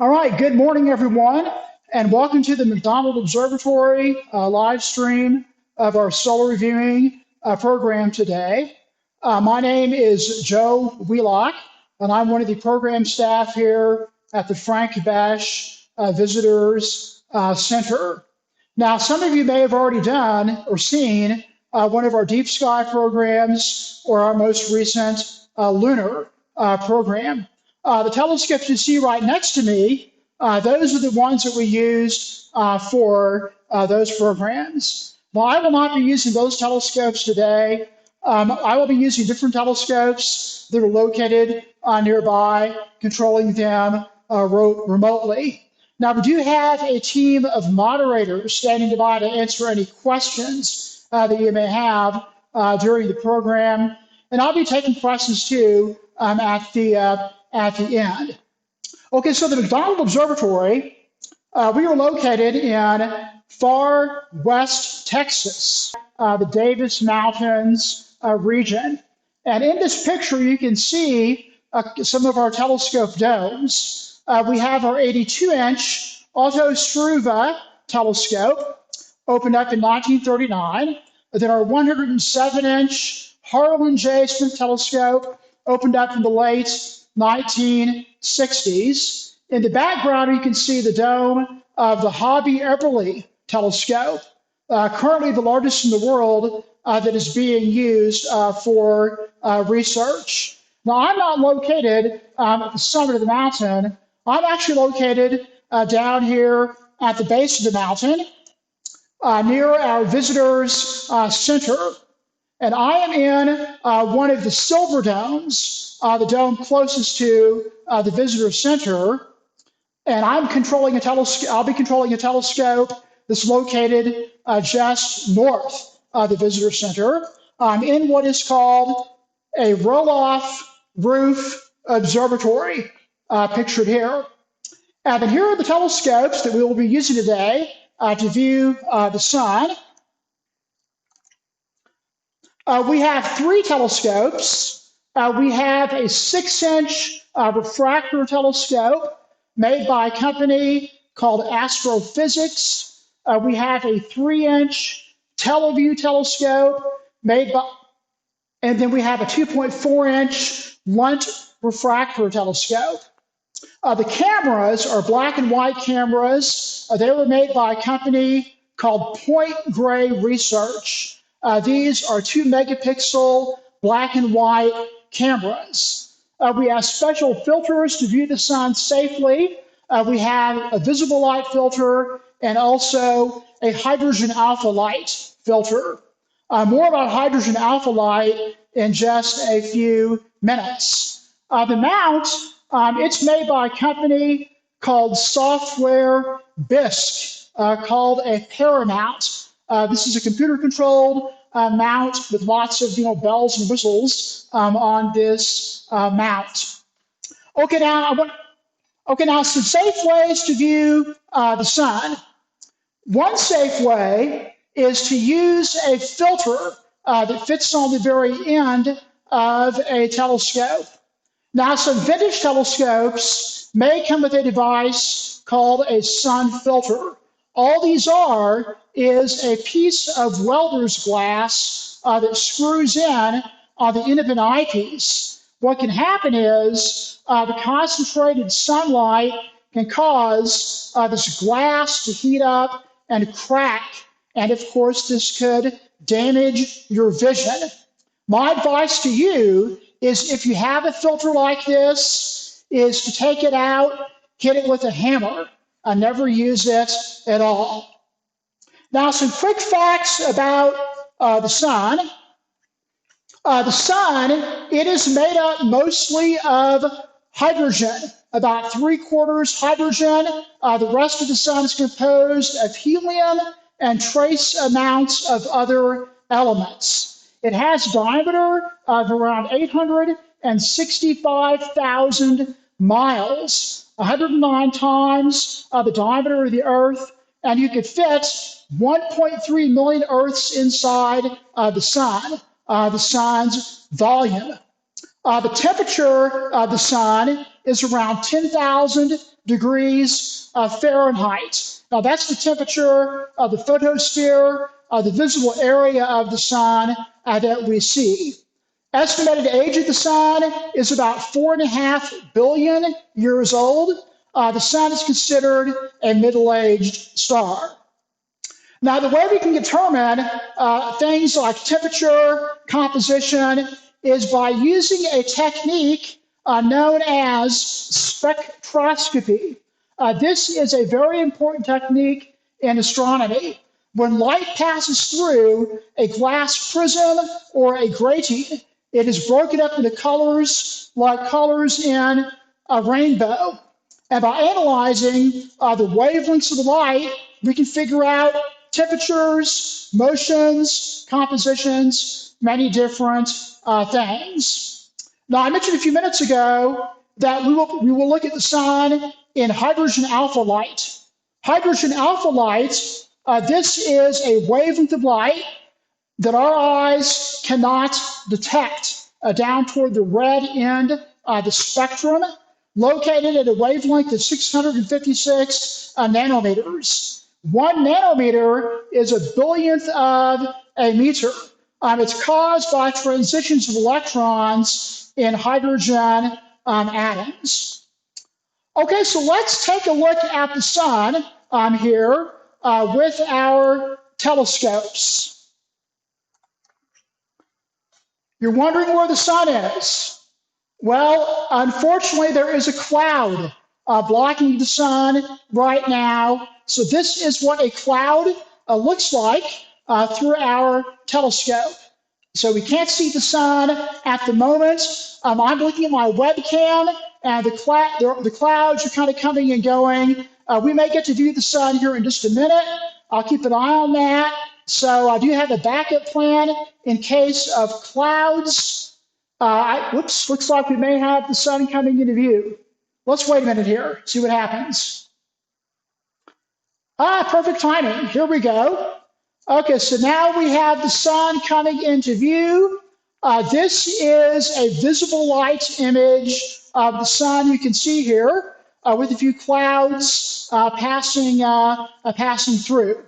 All right, good morning, everyone, and welcome to the McDonald Observatory live stream of our solar viewing program today. My name is Joe Wheelock, and I'm one of the program staff here at the Frank Bash Visitors Center. Now, some of you may have already done or seen one of our deep sky programs or our most recent lunar program. The telescopes you see right next to me, those are the ones that we used for those programs. Now, I will not be using those telescopes today. I will be using different telescopes that are located nearby, controlling them remotely. Now, we do have a team of moderators standing by to answer any questions that you may have during the program, and I'll be taking questions too at the end. Okay, so the McDonald Observatory, we are located in far west Texas, the Davis Mountains region. And in this picture, you can see some of our telescope domes. We have our 82-inch Otto Struve telescope, opened up in 1939. Then our 107-inch Harlan J. Smith telescope, opened up in the late 1960s. In the background, you can see the dome of the Hobby-Eberly telescope, currently the largest in the world that is being used for research. Now, I'm not located at the summit of the mountain. I'm actually located down here at the base of the mountain near our visitors center. And I am in one of the silver domes, the dome closest to the visitor center. And I'm controlling a telescope. I'll be controlling a telescope that's located just north of the visitor center in what is called a roll-off roof observatory, pictured here. And then here are the telescopes that we will be using today to view the sun. We have three telescopes. We have a 6-inch refractor telescope made by a company called Astrophysics. We have a 3-inch Teleview telescope made by, and then we have a 2.4-inch Lunt refractor telescope. The cameras are black and white cameras. They were made by a company called Point Grey Research. These are 2-megapixel black and white cameras. We have special filters to view the sun safely. We have a visible light filter and also a hydrogen alpha light filter. More about hydrogen alpha light in just a few minutes. The mount, it's made by a company called Software Bisque, called a Paramount. This is a computer-controlled mount with lots of bells and whistles on this mount. Okay, now some safe ways to view the sun. One safe way is to use a filter that fits on the very end of a telescope. Now, some vintage telescopes may come with a device called a sun filter. All these are is a piece of welder's glass that screws in on the end of an eyepiece. What can happen is the concentrated sunlight can cause this glass to heat up and crack, and of course this could damage your vision. My advice to you is, if you have a filter like this, is to take it out, hit it with a hammer. I never use it at all. Now, some quick facts about the sun. The sun, it is made up mostly of hydrogen, about 3/4 hydrogen. The rest of the sun is composed of helium and trace amounts of other elements. It has a diameter of around 865,000 miles, 109 times the diameter of the Earth, and you could fit 1.3 million Earths inside the sun's volume. The temperature of the sun is around 10,000 degrees Fahrenheit. Now, that's the temperature of the photosphere, the visible area of the sun that we see. Estimated age of the sun is about 4.5 billion years old. The sun is considered a middle-aged star. Now, the way we can determine things like temperature, composition, is by using a technique known as spectroscopy. This is a very important technique in astronomy. When light passes through a glass prism or a grating, it is broken up into colors like colors in a rainbow. And by analyzing the wavelengths of the light, we can figure out temperatures, motions, compositions, many different things. Now, I mentioned a few minutes ago that we will look at the sun in hydrogen alpha light. Hydrogen alpha light, this is a wavelength of light that our eyes cannot detect down toward the red end of the spectrum, located at a wavelength of 656 nanometers. 1 nanometer is a billionth of a meter. It's caused by transitions of electrons in hydrogen atoms. Okay, so let's take a look at the sun here with our telescopes. You're wondering where the sun is. Well, unfortunately, there is a cloud blocking the sun right now. So this is what a cloud looks like through our telescope. So we can't see the sun at the moment. I'm looking at my webcam, and the clouds are kind of coming and going. We may get to view the sun here in just a minute. I'll keep an eye on that. So I do have a backup plan in case of clouds. Whoops, looks like we may have the sun coming into view. Let's wait a minute here, see what happens. Perfect timing. Here we go. Okay, so now we have the sun coming into view. This is a visible light image of the sun you can see here with a few clouds passing through.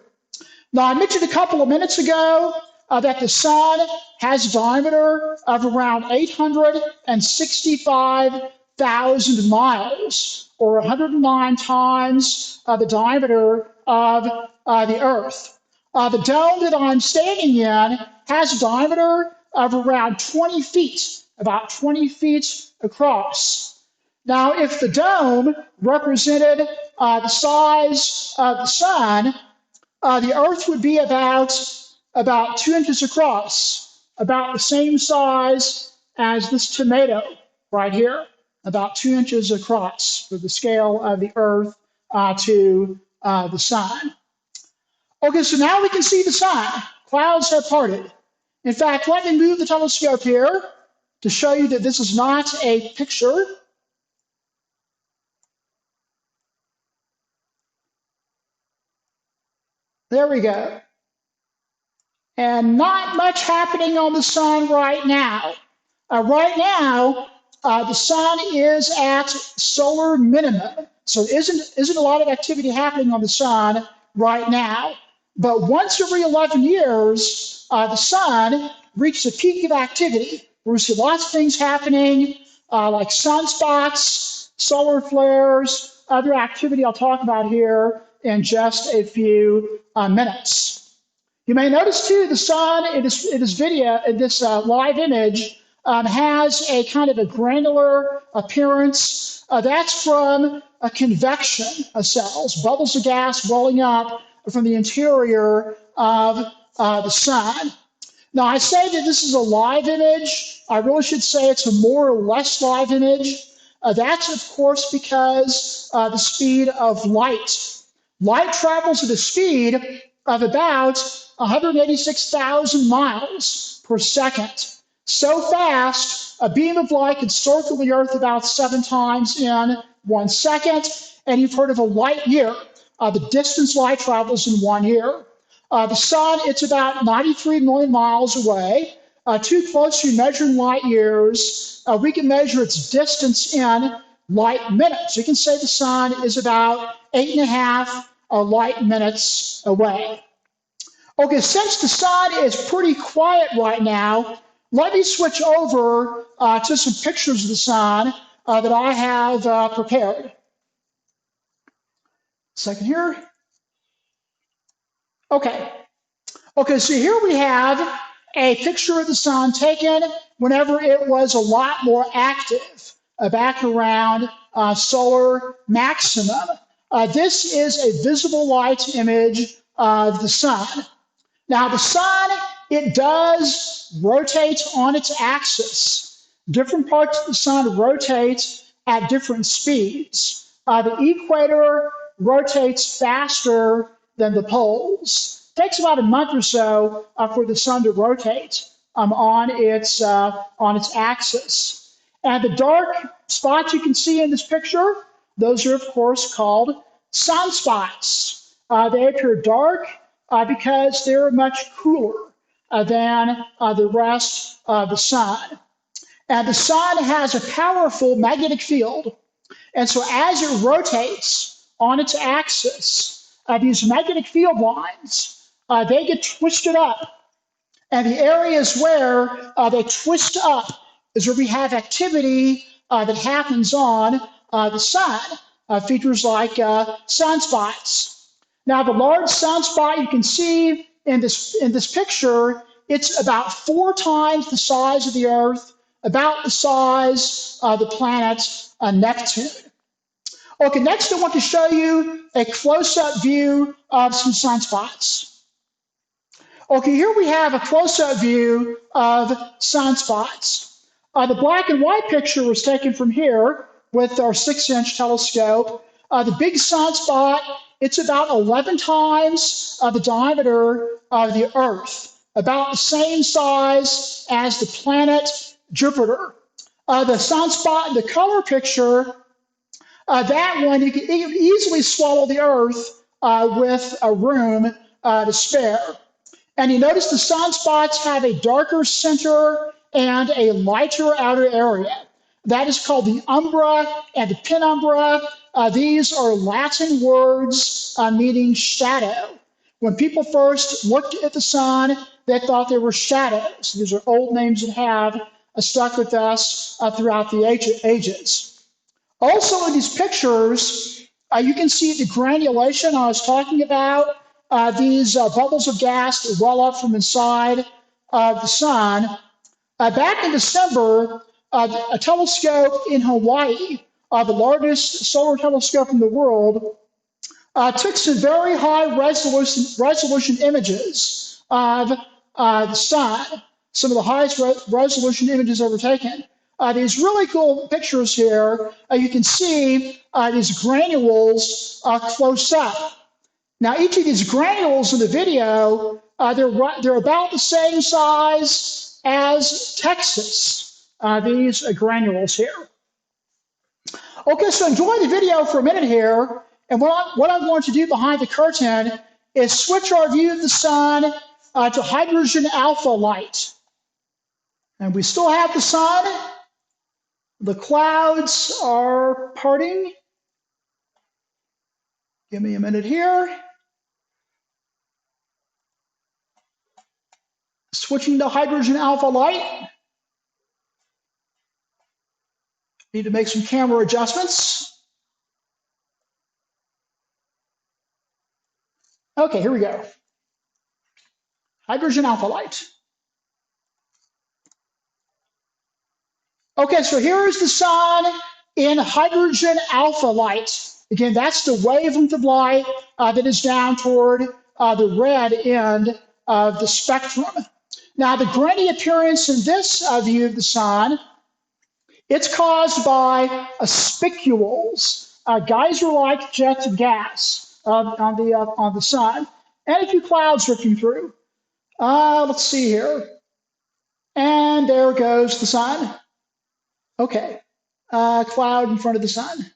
Now, I mentioned a couple of minutes ago that the sun has a diameter of around 865,000 miles, or 109 times the diameter of the Earth. The dome that I'm standing in has a diameter of around 20 feet, about 20 feet across. Now, if the dome represented the size of the sun, the Earth would be about 2 inches across, about the same size as this tomato right here, about 2 inches across for the scale of the Earth to the sun. Okay, so now we can see the sun. Clouds have parted. In fact, let me move the telescope here to show you that this is not a picture. There we go. And not much happening on the sun right now. The sun is at solar minimum. So there isn't a lot of activity happening on the sun right now. But once every 11 years, the sun reaches a peak of activity where we see lots of things happening, like sunspots, solar flares, other activity I'll talk about here in just a few minutes. You may notice too, the sun in this live image has a kind of a granular appearance. That's from a convection of cells, bubbles of gas welling up from the interior of the sun. Now, I say that this is a live image. I really should say it's a more or less live image. That's, of course, because the speed of light. Light travels at a speed of about 186,000 miles per second. So fast, a beam of light can circle the Earth about 7 times in 1 second. And you've heard of a light year, the distance light travels in 1 year. The sun, it's about 93 million miles away. Too close to measuring light years. We can measure its distance in light minutes. You can say the sun is about 8.5 light minutes away. Okay, since the sun is pretty quiet right now, let me switch over to some pictures of the sun that I have prepared. Second here. Okay. Okay, so here we have a picture of the sun taken whenever it was a lot more active, back around solar maximum. This is a visible light image of the sun. Now, the sun, it does rotate on its axis. Different parts of the sun rotate at different speeds. The equator rotates faster than the poles. It takes about a month or so for the sun to rotate on its axis. And the dark spots you can see in this picture, those are, of course, called sunspots. They appear dark because they're much cooler than the rest of the sun. And the sun has a powerful magnetic field. And so as it rotates on its axis, these magnetic field lines, they get twisted up. And the areas where they twist up is where we have activity that happens on the sun, features like sunspots. Now, the large sunspot you can see in this picture, it's about 4 times the size of the Earth, about the size of the planet Neptune. Okay, next I want to show you a close-up view of some sunspots. Okay, here we have a close-up view of sunspots. The black and white picture was taken from here with our 6-inch telescope. The big sunspot, it's about 11 times the diameter of the Earth, about the same size as the planet Jupiter. The sunspot in the color picture, that one, you can easily swallow the Earth with a room to spare. And you notice the sunspots have a darker center and a lighter outer area. That is called the umbra and the penumbra. These are Latin words meaning shadow. When people first looked at the sun, they thought they were shadows. These are old names that have stuck with us throughout the ages. Also in these pictures, you can see the granulation I was talking about. These bubbles of gas that well up from inside of the sun. Back in December, a telescope in Hawaii, the largest solar telescope in the world, took some very high resolution images of the sun, some of the highest resolution images ever taken. These really cool pictures here, you can see these granules close up. Now, each of these granules in the video, they're about the same size as Texas, these granules here. Okay, so enjoy the video for a minute here. And what I'm going to do behind the curtain is switch our view of the sun to hydrogen alpha light. And we still have the sun. The clouds are parting. Give me a minute here. Switching to hydrogen alpha light. Need to make some camera adjustments. Okay, here we go. Hydrogen alpha light. Okay, so here is the sun in hydrogen alpha light. Again, that's the wavelength of light that is down toward the red end of the spectrum. Now, the grainy appearance in this view of the sun, it's caused by spicules, geyser-like jets of gas on the sun, and a few clouds drifting through. Let's see here. And there goes the sun. Okay, cloud in front of the sun.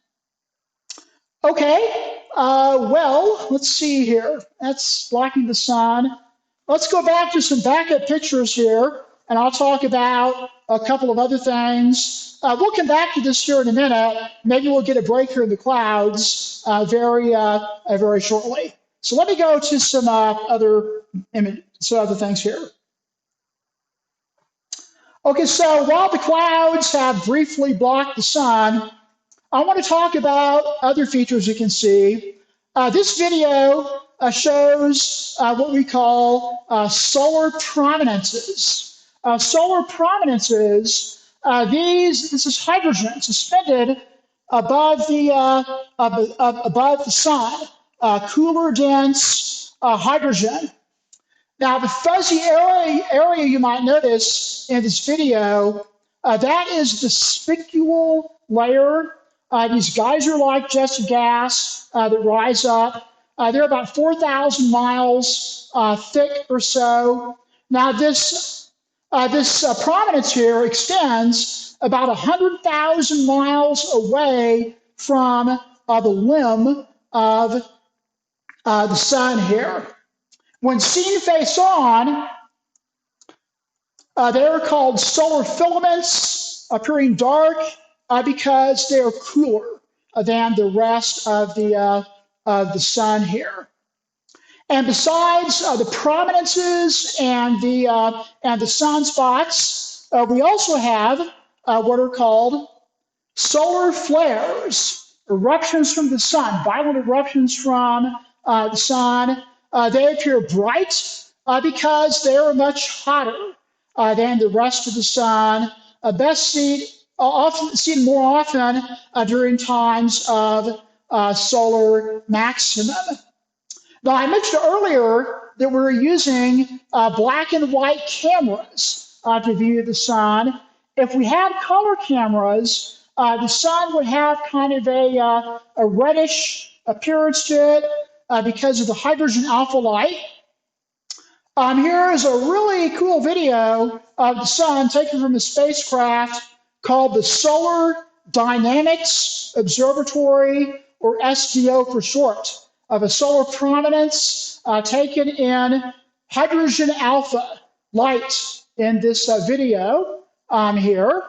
Okay, well, let's see here. That's blocking the sun. Let's go back to some backup pictures here. and I'll talk about a couple of other things. We'll come back to this here in a minute. Maybe we'll get a break here in the clouds very shortly. So let me go to some other things here. Okay, so while the clouds have briefly blocked the sun, I want to talk about other features you can see. This video shows what we call solar prominences. Solar prominences, this is hydrogen suspended above the sun, cooler, dense hydrogen. Now, the fuzzy area you might notice in this video, that is the spicule layer. These geyser-like jets of gas that rise up. They're about 4,000 miles thick or so. Now, this prominence here extends about 100,000 miles away from the limb of the sun here. When seen face on, they're called solar filaments, appearing dark because they're cooler than the rest of the sun here. And besides the prominences and the sunspots, we also have what are called solar flares, eruptions from the sun, violent eruptions from the sun. They appear bright because they are much hotter than the rest of the sun. Best seen more often during times of solar maximum. Now, I mentioned earlier that we're using black and white cameras to view the sun. If we had color cameras, the sun would have kind of a reddish appearance to it because of the hydrogen alpha light. Here is a really cool video of the sun taken from a spacecraft called the Solar Dynamics Observatory, or SDO for short, of a solar prominence taken in hydrogen alpha light in this video here.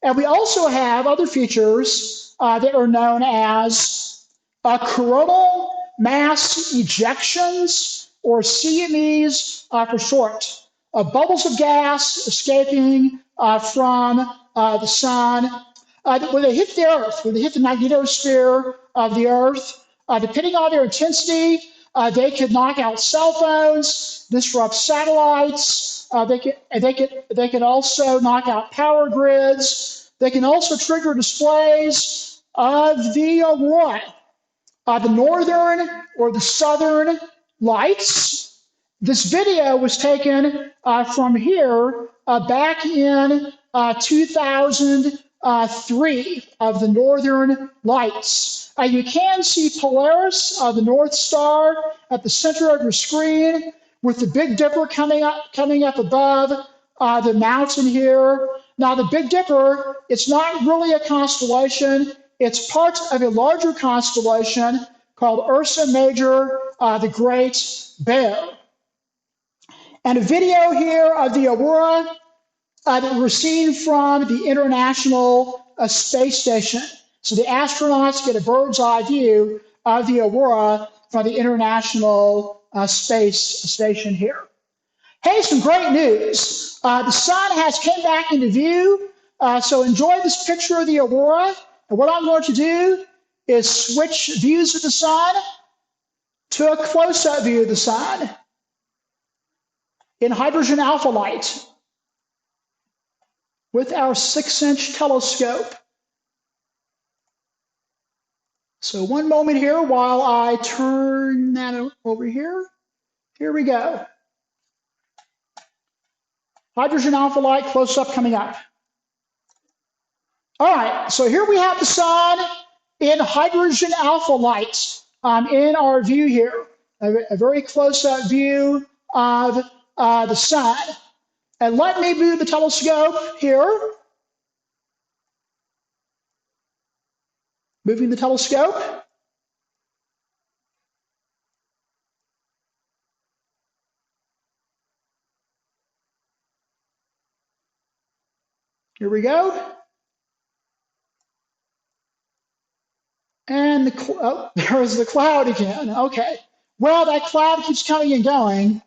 And we also have other features that are known as coronal mass ejections, or CMEs for short. Bubbles of gas escaping from the sun. When they hit the Earth, when they hit the magnetosphere of the Earth, depending on their intensity, they could knock out cell phones, disrupt satellites. They can also knock out power grids. They can also trigger displays of the aurora, the northern or the southern lights. This video was taken from here back in 2003 of the northern lights. You can see Polaris, the North Star, at the center of your screen, with the Big Dipper coming up above the mountain here. Now, the Big Dipper, it's not really a constellation. It's part of a larger constellation called Ursa Major, the Great Bear. And a video here of the aurora that we're seeing from the International Space Station. So the astronauts get a bird's eye view of the aurora from the International Space Station here. Hey, some great news. The sun has came back into view, so enjoy this picture of the aurora. And what I'm going to do is switch views of the sun to a close-up view of the sun in hydrogen alpha light with our 6-inch telescope. So one moment here while I turn that over here. Here we go. Hydrogen alpha light close-up coming up. All right, so here we have the sun in hydrogen alpha light in our view here, a very close-up view of the sun. And let me move the telescope here. Moving the telescope. Here we go. And there's the cloud again. Okay. Well, that cloud keeps coming and going.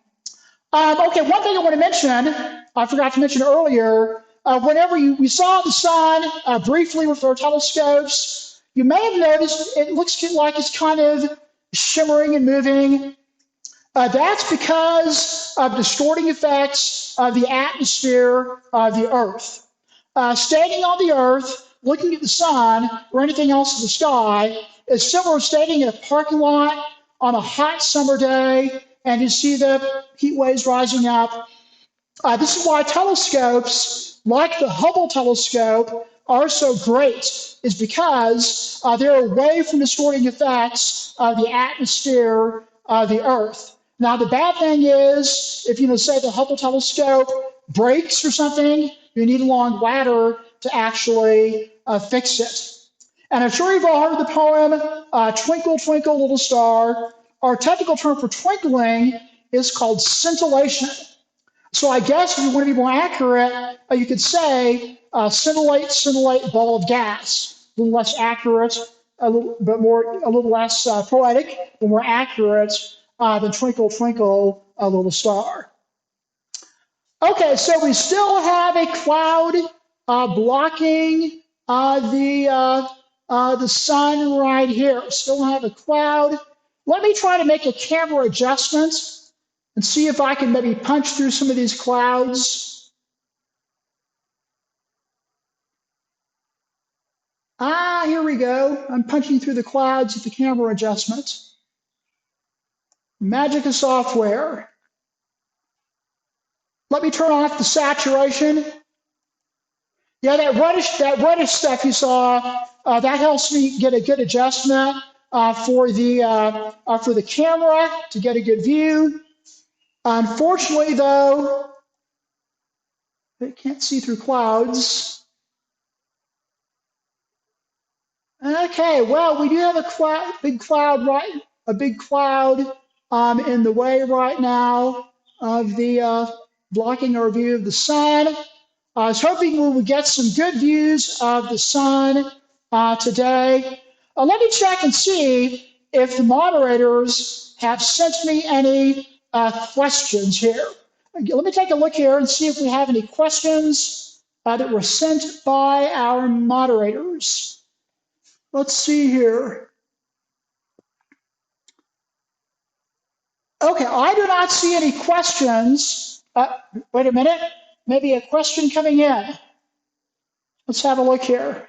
Okay, one thing I want to mention, I forgot to mention earlier, whenever we saw the sun briefly with our telescopes, you may have noticed it looks like it's kind of shimmering and moving. That's because of distorting effects of the atmosphere of the Earth. Standing on the Earth, looking at the sun or anything else in the sky is similar to standing in a parking lot on a hot summer day and you see the heat waves rising up. This is why telescopes, like the Hubble telescope, are so great, is because they're away from distorting effects of the atmosphere of the Earth. Now, the bad thing is, if say the Hubble telescope breaks or something, you need a long ladder to actually fix it. And I'm sure you've all heard the poem, Twinkle, Twinkle, Little Star. Our technical term for twinkling is called scintillation. So I guess if you want to be more accurate, you could say scintillate, scintillate, ball of gas. A little less accurate, a little less poetic, but more accurate than twinkle, twinkle, a little star. Okay, so we still have a cloud blocking the sun right here. Still have a cloud. Let me try to make a camera adjustment and see if I can maybe punch through some of these clouds. Here we go. I'm punching through the clouds with the camera adjustment. Magic of software. Let me turn off the saturation. Yeah, that reddish stuff you saw, that helps me get a good adjustment for the camera to get a good view. Unfortunately, though, I can't see through clouds. Okay, well, we do have a big cloud in the way right now of the blocking our view of the sun. I was hoping we would get some good views of the sun today. Let me check and see if the moderators have sent me any questions here. Let me take a look here and see if we have any questions that were sent by our moderators. Let's see here. Okay, I do not see any questions. Wait a minute. Maybe a question coming in. Let's have a look here.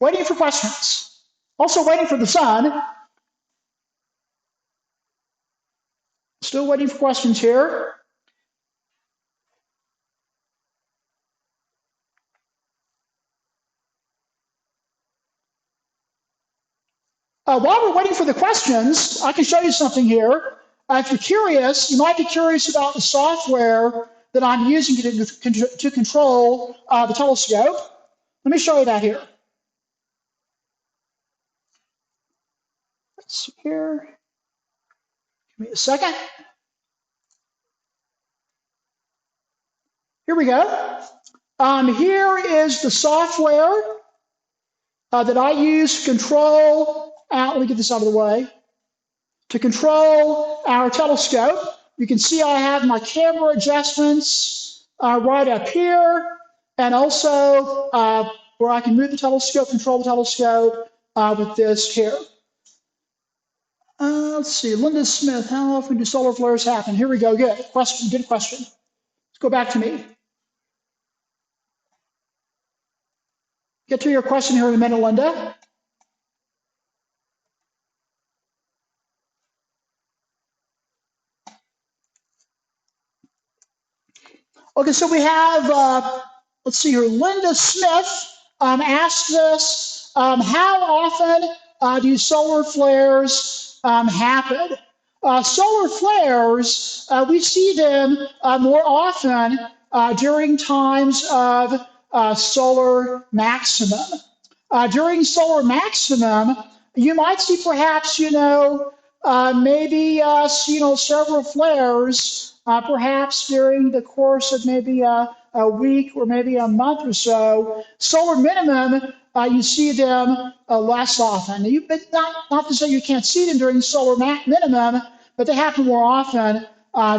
Waiting for questions. Also waiting for the sun. Still waiting for questions here. While we're waiting for the questions, I can show you something here. If you're curious, you might be curious about the software that I'm using to control the telescope. Let me show you that here. Let's see here. Give me a second. Here we go. Here is the software that I use to control, let me get this out of the way, to control our telescope. You can see I have my camera adjustments right up here, and also where I can move the telescope, control the telescope with this here. Let's see, Linda Smith, how often do solar flares happen? Here we go, good question. Let's go back to me. Get to your question here in a minute, Linda. Okay, so we have, let's see here, Linda Smith asked us, how often do solar flares happen? Solar flares, we see them more often during times of solar maximum. during solar maximum, you might see perhaps, maybe, several flares, perhaps during the course of maybe a week or maybe a month or so. Solar minimum, you see them less often. But not to say you can't see them during solar minimum, but they happen more often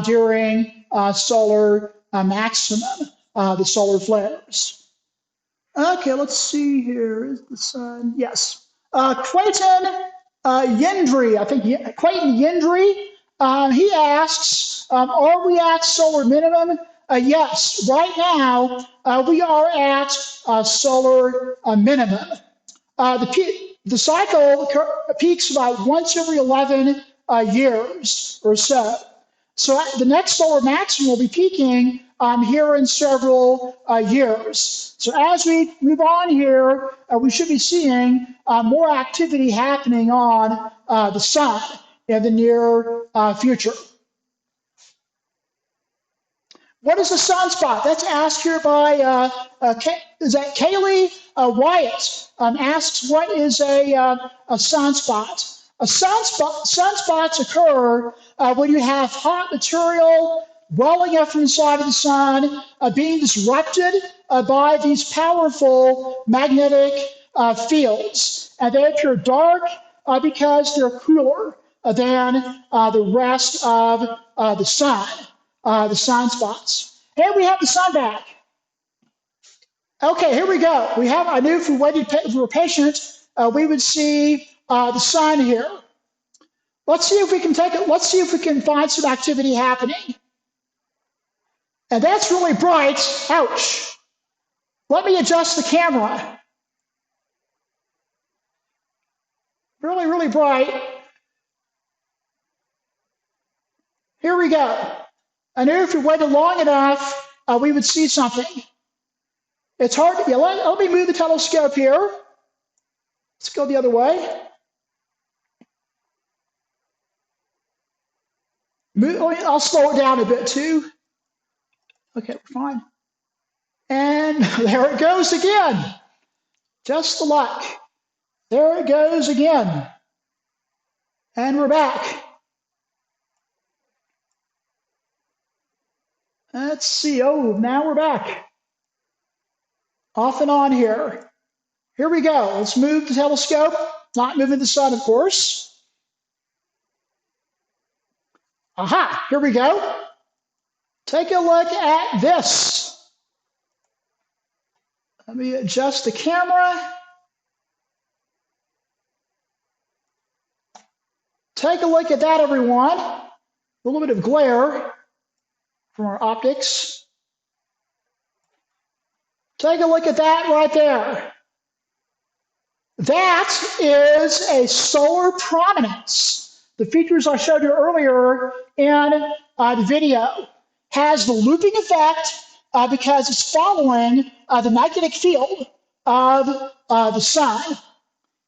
during solar maximum, the solar flares. Okay, let's see here. Is the sun? Yes. Clayton Yendry, I think Clayton Yendry, he asks, are we at solar minimum? Yes, right now we are at solar minimum. The cycle peaks about once every 11 years or so. So the next solar maximum will be peaking here in several years. So as we move on here, we should be seeing more activity happening on the sun in the near future. What is a sunspot? That's asked here by, is that Kaylee Wyatt asks, what is a sunspot? Sunspots occur when you have hot material welling up from inside of the sun, being disrupted by these powerful magnetic fields. And they appear dark because they're cooler than the rest of the sun, the sunspots. Here we have the sun back. Okay, here we go. I knew if we were patient, we would see the sun here. Let's see if we can let's see if we can find some activity happening. And that's really bright. Ouch. Let me adjust the camera. Really, really bright. Here we go. I knew if we waited long enough, we would see something. It's hard to, let me move the telescope here. Let's go the other way. I'll slow it down a bit too. Okay, we're fine. And there it goes again. Just the luck. There it goes again. And we're back. Let's see. Oh, now we're back. Off and on here. Here we go. Let's move the telescope. Not moving the sun, of course. Aha, here we go. Take a look at this. Let me adjust the camera. Take a look at that, everyone. A little bit of glare from our optics. Take a look at that right there. That is a solar prominence. The features I showed you earlier in the video has the looping effect because it's following the magnetic field of the sun.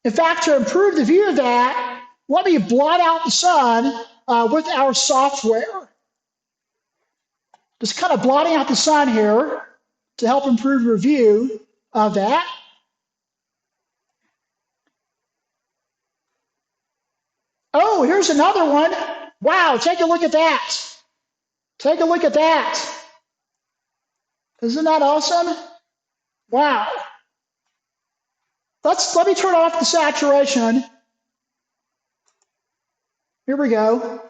In fact, to improve the view of that, let me blot out the sun with our software. Just kind of blotting out the sun here to help improve your view of that. Oh, here's another one. Wow, take a look at that. Take a look at that. Isn't that awesome? Wow. Let me turn off the saturation. Here we go.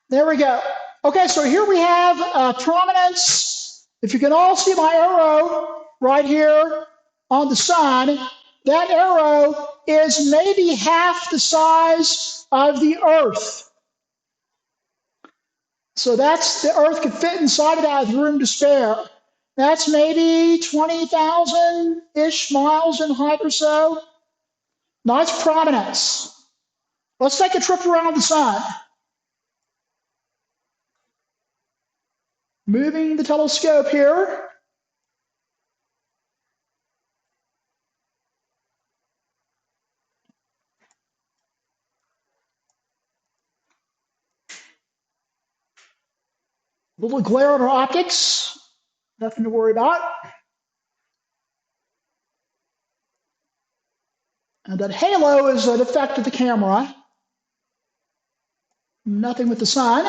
There we go. Okay, so here we have prominence. If you can all see my arrow right here on the sun, that arrow is maybe half the size of the Earth. So the Earth could fit inside of that with room to spare. That's maybe 20,000-ish miles in height or so. Nice prominence. Let's take a trip around the sun. Moving the telescope here. A little glare on our optics. Nothing to worry about. And that halo is an effect of the camera. Nothing with the sun.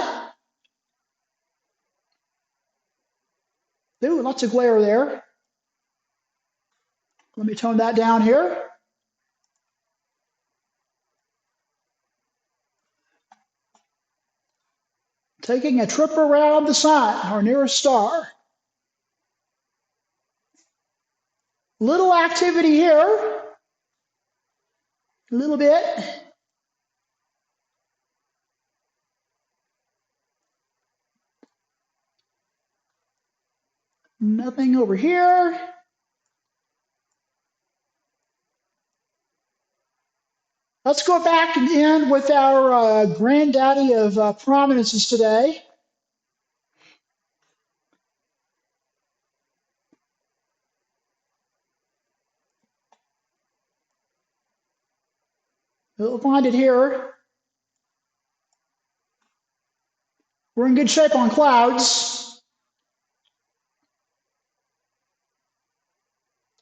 Ooh, lots of glare there. Let me tone that down here. Taking a trip around the sun, our nearest star. Little activity here. A little bit. Nothing over here. Let's go back and end with our granddaddy of prominences today. We'll find it here. We're in good shape on clouds.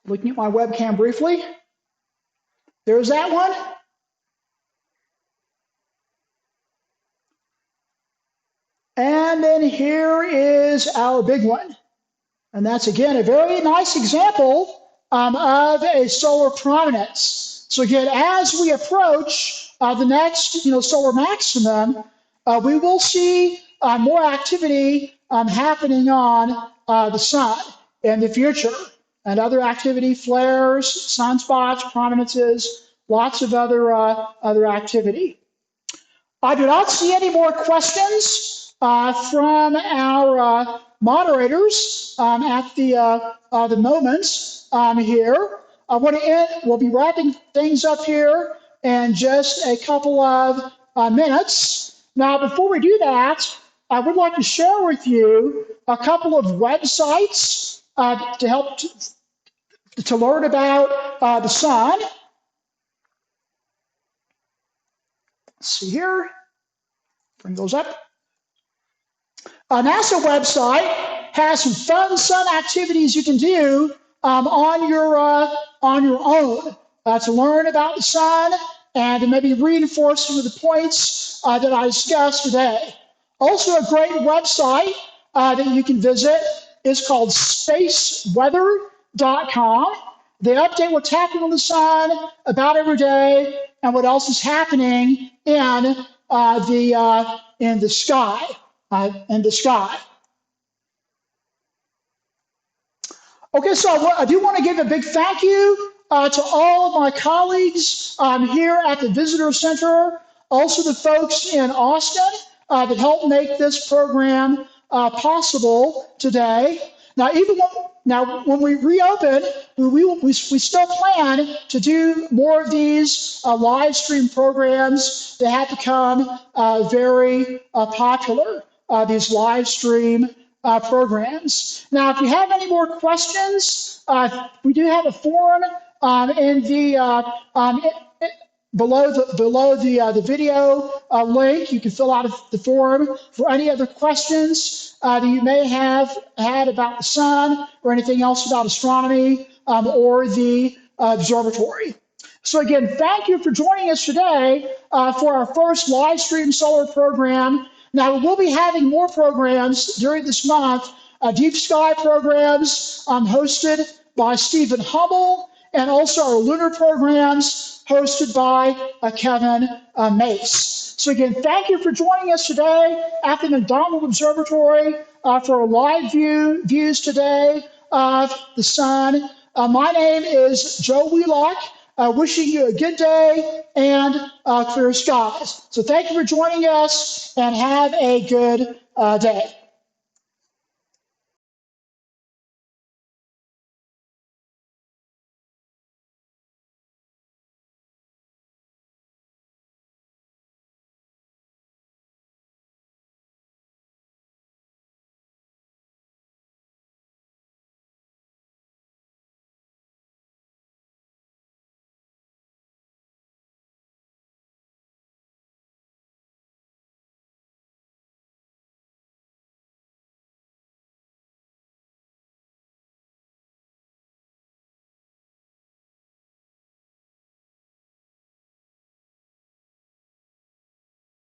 Looking at my webcam briefly. There's that one. And then here is our big one. And that's, again, a very nice example of a solar prominence. So again, as we approach the next solar maximum, we will see more activity happening on the sun in the future. And other activity, flares, sunspots, prominences, lots of other activity. I do not see any more questions from our moderators at the moment here. I want to end. We'll be wrapping things up here in just a couple of minutes. Now, before we do that, I would like to share with you a couple of websites to help to learn about the sun. Let's see here. Bring those up. A NASA website has some fun sun activities you can do on your own to learn about the sun and to maybe reinforce some of the points that I discussed today. Also, a great website that you can visit is called spaceweather.com. They update what's happening on the sun about every day and what else is happening in the sky. Okay, so I do want to give a big thank you to all of my colleagues here at the Visitor Center, also the folks in Austin that helped make this program possible today. Now, when we reopen, we still plan to do more of these live stream programs that have become very popular, these live stream programs. Now, if you have any more questions, we do have a forum in the below the video link. You can fill out the form for any other questions that you may have had about the sun or anything else about astronomy or the observatory. So again, thank you for joining us today for our first live stream solar program. Now, we'll be having more programs during this month, deep sky programs hosted by Stephen Hubble, and also our lunar programs hosted by Kevin Mace. So again, thank you for joining us today at the McDonald Observatory for our live views today of the sun. My name is Joe Wheelock. Wishing you a good day and clear skies. So thank you for joining us and have a good day.